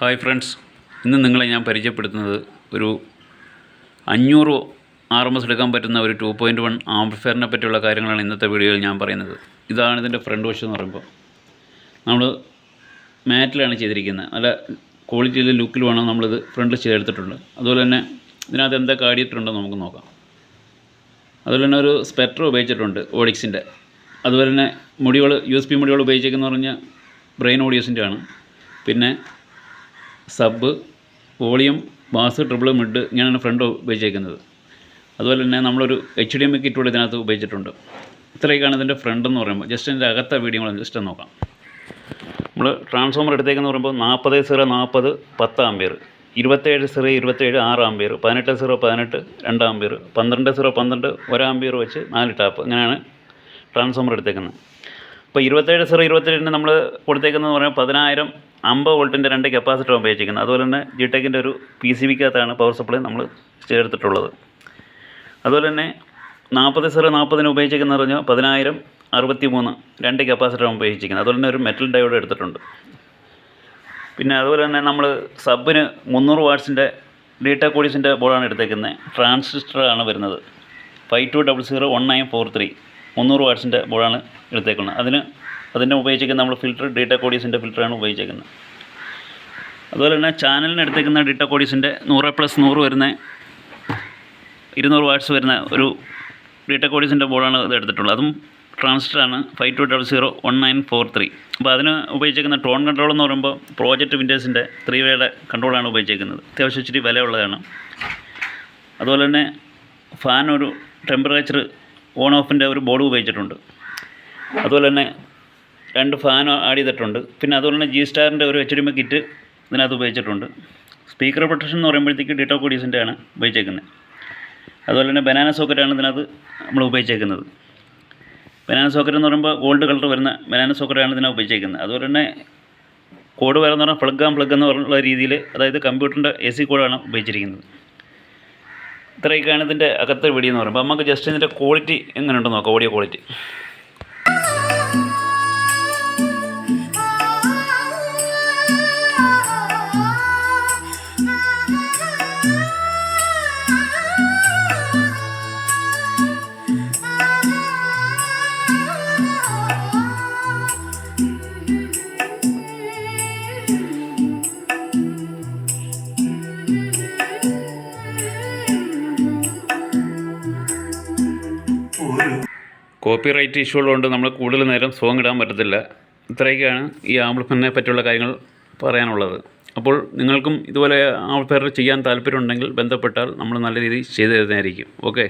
Hi friends, ഇന്ന് നിങ്ങളെ ഞാൻ പരിചയപ്പെടുത്തുന്നത് ഒരു 500 RMS എടുക്കാൻ പറ്റുന്ന ഒരു 2.1 ആംപ്ലിഫയറിനെ പറ്റിയുള്ള കാര്യങ്ങളാണ് ഇന്നത്തെ വീഡിയോയിൽ ഞാൻ പറയുന്നത്. ഇതാണ് ഇതിൻ്റെ ഫ്രണ്ട് വശം എന്ന് പറയുമ്പോൾ നമ്മൾ മാറ്റിലാണ് ചെയ്തിരിക്കുന്നത്. നല്ല ക്വാളിറ്റിയിൽ ലുക്കിലുമാണ് നമ്മളിത് ഫ്രണ്ടിൽ ചെയ്തെടുത്തിട്ടുണ്ട്. അതുപോലെ തന്നെ ഇതിനകത്ത് എന്തൊക്കെ ആടിയിട്ടുണ്ടെന്ന് നമുക്ക് നോക്കാം. അതുപോലെ തന്നെ ഒരു സ്പെക്ട്ര ഉപയോഗിച്ചിട്ടുണ്ട് ഓഡിക്സിൻ്റെ. അതുപോലെ തന്നെ മുടികൾ USB മുടികൾ ഉപയോഗിച്ചേക്കെന്ന് പറഞ്ഞാൽ ബ്രെയിൻ ഓഡിയോസിൻ്റെ ആണ്. പിന്നെ sub, volume, bass, triple, mid ഇങ്ങനെയാണ് ഫ്രണ്ട് ഉപയോഗിച്ചേക്കുന്നത്. അതുപോലെ തന്നെ നമ്മളൊരു HDMI കിറ്റ് കൂടെ ഇതിനകത്ത് ഉപയോഗിച്ചിട്ടുണ്ട്. ഇത്രയൊക്കെയാണ് ഇതിൻ്റെ ഫ്രണ്ട് എന്ന് പറയുമ്പോൾ. ജസ്റ്റ് ഇതിൻ്റെ അകത്തെ വീഡിയോ ജസ്റ്റ് നോക്കാം. നമ്മൾ ട്രാൻസ്ഫോമർ എടുത്തേക്കെന്ന് പറയുമ്പോൾ 40/40 10 ആമ്പിയർ, 27/27 6 ആമ്പിയർ, 18/18 2 ആമ്പിയർ, 12/12 1 ആമ്പിയർ വെച്ച് 4 ടാപ്പ്, ഇങ്ങനെയാണ് ട്രാൻസ്ഫോമർ എടുത്തേക്കുന്നത്. ഇപ്പോൾ 27/27 നമ്മൾ കൊടുത്തേക്കുന്നതെന്ന് പറഞ്ഞാൽ 10,000 50 വോൾട്ടിൻ്റെ 2 കപ്പാസിറ്റർ ഉപയോഗിച്ചിരിക്കുന്നത്. അതുപോലെ തന്നെ ജിടെക്കിൻ്റെ ഒരു PCBക്കകത്താണ് പവർ സപ്ലൈ നമ്മൾ ചേർത്തിട്ടുള്ളത്. അതുപോലെ തന്നെ 40/40 ഉപയോഗിച്ചിരിക്കുന്നത് പറഞ്ഞാൽ 10,000 63 2 കപ്പാസിറ്റർ ഉപയോഗിച്ചിരിക്കുന്നത്. അതുപോലെ തന്നെ ഒരു മെറ്റൽ ഡയോഡ് എടുത്തിട്ടുണ്ട്. പിന്നെ അതുപോലെ തന്നെ നമ്മൾ സബിന് 300 വാട്ട്സിൻ്റെ ഡിടെക് ഓഡിസിൻ്റെ ബോർഡാണ് എടുത്തേക്കുന്നത്. ട്രാൻസിസ്റ്ററാണ് വരുന്നത്. 52001943 300 വാട്ട്സിൻ്റെ ബോർഡാണ് എടുത്തേക്കുന്നത്. അതിൻ്റെ ഉപയോഗിച്ചിരിക്കുന്ന നമ്മൾ ഫിൽറ്റർ ഡിടെക് ഓഡിസിൻ്റെ ഫിൽറ്ററാണ് ഉപയോഗിച്ചിരിക്കുന്നത്. അതുപോലെ തന്നെ ചാനലിന് എടുത്തേക്കുന്ന ഡിടെക് ഓഡിസിൻ്റെ 100+100 വരുന്ന 200 വാട്ട്സ് വരുന്ന ഒരു ഡിടെക് ഓഡിസിൻ്റെ ബോർഡാണ് ഇത് എടുത്തിട്ടുള്ളത്. അതും ട്രാൻസിസ്റ്ററാണ് 52001943. അപ്പോൾ അതിന് ഉപയോഗിച്ചിരിക്കുന്ന ടോൺ കൺട്രോൾ എന്ന് പറയുമ്പോൾ പ്രോജക്റ്റ് വിൻഡോസിൻ്റെ 3-വേയുടെ കൺട്രോളാണ് ഉപയോഗിച്ചിരിക്കുന്നത്. അത്യാവശ്യം ഇച്ചിരി വിലയുള്ളതാണ്. അതുപോലെ തന്നെ ഫാൻ ഒരു ടെമ്പറേച്ചർ ഓൺ ഓഫിൻ്റെ ഒരു ബോർഡ് ഉപയോഗിച്ചിട്ടുണ്ട്. അതുപോലെ തന്നെ 2 ഫാൻ ആഡ് ചെയ്തിട്ടുണ്ട്. പിന്നെ അതുപോലെ തന്നെ G-സ്റ്റാറിൻ്റെ ഒരു HDMI കിറ്റ് ഇതിനകത്ത് ഉപയോഗിച്ചിട്ടുണ്ട്. സ്പീക്കർ പ്രൊട്ടക്ഷൻ എന്ന് പറയുമ്പോഴത്തേക്ക് ഡിടെക് ഓഡിസിൻ്റെ ആണ് ഉപയോഗിച്ചേക്കുന്നത്. അതുപോലെ തന്നെ ബനാന സോക്കറ്റാണ് ഇതിനകത്ത് നമ്മൾ ഉപയോഗിച്ചേക്കുന്നത്. ബനാന സോക്കറ്റ് എന്ന് പറയുമ്പോൾ ഗോൾഡ് കളർ വരുന്ന ബനാന സോക്കറ്റാണ് ഇതിനകത്ത് ഉപയോഗിച്ചേക്കുന്നത്. അതുപോലെ തന്നെ കോഡ് വരുന്ന പറഞ്ഞാൽ പ്ലഗ് എന്ന് പറഞ്ഞുള്ള രീതിയിൽ, അതായത് കമ്പ്യൂട്ടറിൻ്റെ AC കോഡാണ് ഉപയോഗിച്ചിരിക്കുന്നത്. ഇത്രയൊക്കെയാണ് ഇതിൻ്റെ അകത്തെ വീഡിയോ എന്ന് പറയുമ്പോൾ. നമുക്ക് ജസ്റ്റ് ഇതിൻ്റെ ക്വാളിറ്റി എങ്ങനെയുണ്ടെന്ന് നോക്കാം, ഓഡിയോ ക്വാളിറ്റി. കോപ്പിറൈറ്റ് ഇഷ്യൂ ഉള്ളതുകൊണ്ട് നമ്മൾ കൂടുതൽ നേരം സോങ് ഇടാൻ പറ്റത്തില്ല. ഇത്രയൊക്കെയാണ് ഈ ആംപ്ലിഫയറിനെ പറ്റിയുള്ള കാര്യങ്ങൾ പറയാനുള്ളത്. അപ്പോൾ നിങ്ങൾക്കും ഇതുപോലെ ആംപ്ലിഫയർ ചെയ്യാൻ താല്പര്യമുണ്ടെങ്കിൽ ബന്ധപ്പെട്ടാൽ നമ്മൾ നല്ല രീതിയിൽ ചെയ്തു തരുന്നതായിരിക്കും. ഓക്കെ.